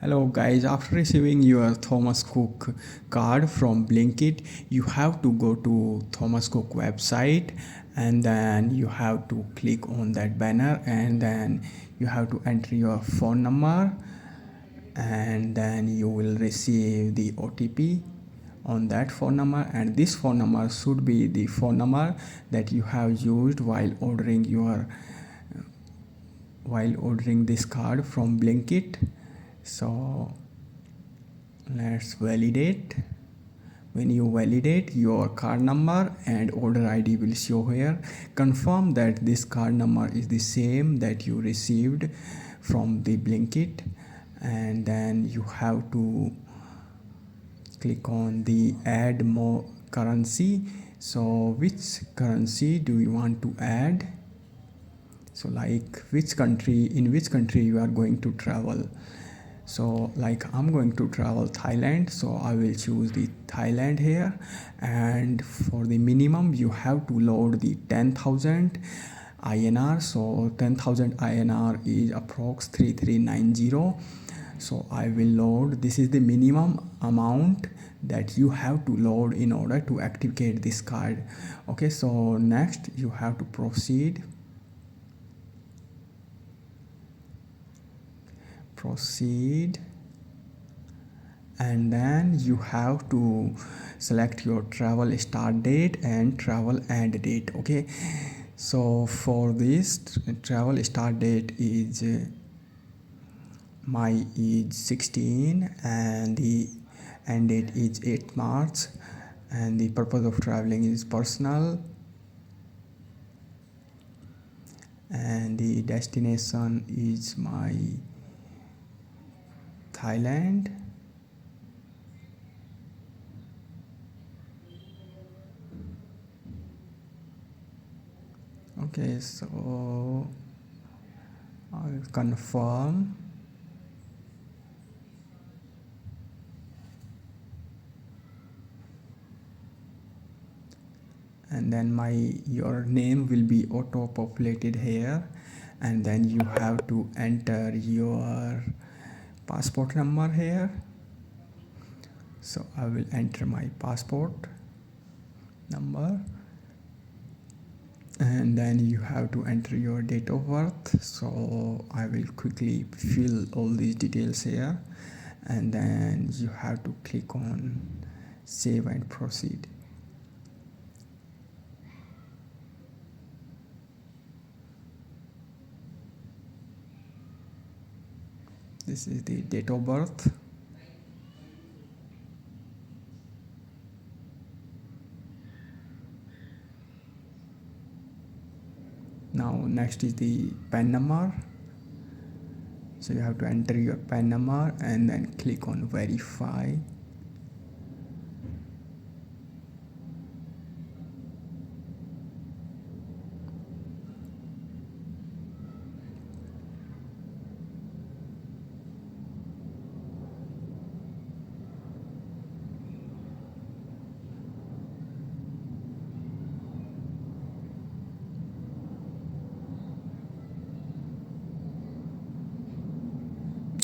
Hello guys, after receiving your Thomas Cook card from Blinkit, you have to go to Thomas Cook website and then you have to click on that banner and then you have to enter your phone number and then you will receive the OTP on that phone number, and this phone number should be the phone number that you have used while ordering this card from Blinkit. So let's validate. When you validate, your card number and order ID will show here. Confirm that this card number is the same that you received from the Blinkit, and then you have to click on the add more currency. So which currency do you want to add? So like in which country you are going to travel. So like I'm going to travel Thailand, so I will choose the Thailand here, and for the minimum you have to load the 10,000 INR. So 10,000 INR is approx 3390. So I will load, this is the minimum amount that you have to load in order to activate this card. Okay, so next you have to proceed, and then you have to select your travel start date and travel end date. Okay, so for this travel start date is my age 16 and the end date is 8 March, and the purpose of traveling is personal, and the destination is my Thailand. Okay, so I'll confirm, and then your name will be auto populated here, and then you have to enter your passport number here. So I will enter my passport number, and then you have to enter your date of birth. So I will quickly fill all these details here, and then you have to click on save and proceed. This is the date of birth. Now next is the PAN number. So you have to enter your PAN number and then click on verify.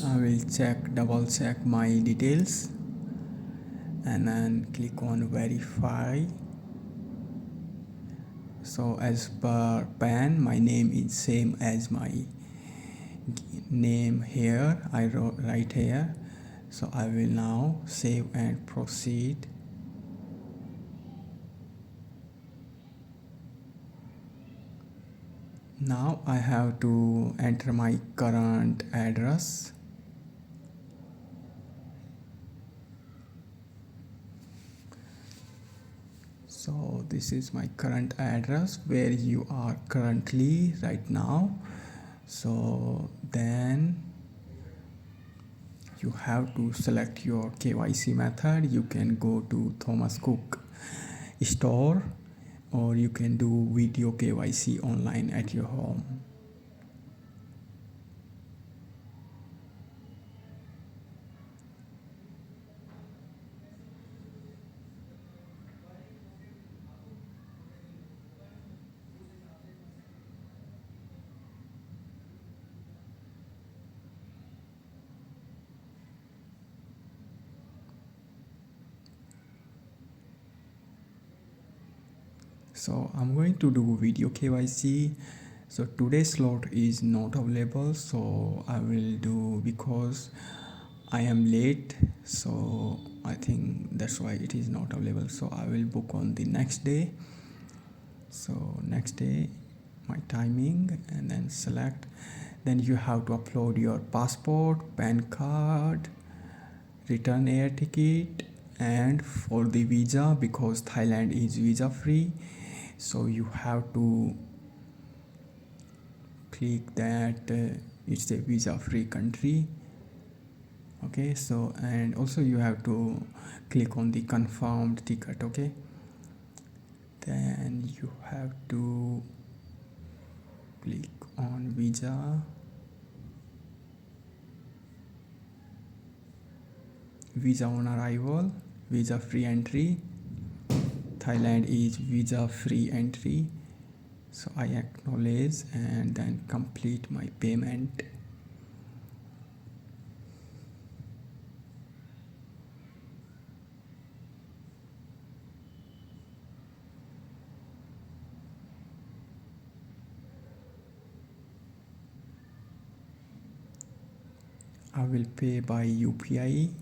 I will double check my details and then click on verify. So as per PAN, my name is same as my name here. I wrote right here. So I will now save and proceed. Now I have to enter my current address. So this is my current address where you are currently right now. So then you have to select your KYC method. You can go to Thomas Cook store, or you can do video KYC online at your home. So I'm going to do video KYC. So today's slot is not available, so I will do because I am late, so I think that's why it is not available. So I will book on the next day. So next day my timing, and then select. Then you have to upload your passport, PAN card, return air ticket, and for the visa, because Thailand is visa free, so you have to click that it's a visa free country. Okay, so and also you have to click on the confirmed ticket. Okay, then you have to click on visa on arrival, visa free entry. Thailand is visa free entry, so I acknowledge and then complete my payment. I will pay by UPI.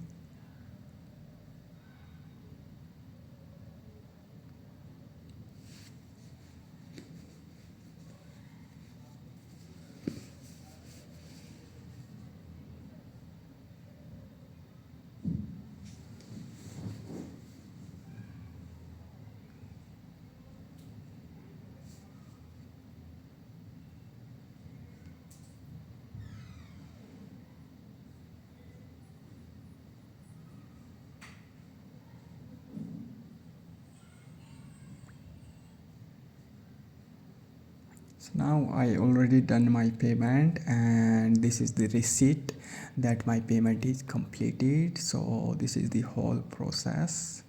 So now I already done my payment, and this is the receipt that my payment is completed. So this is the whole process.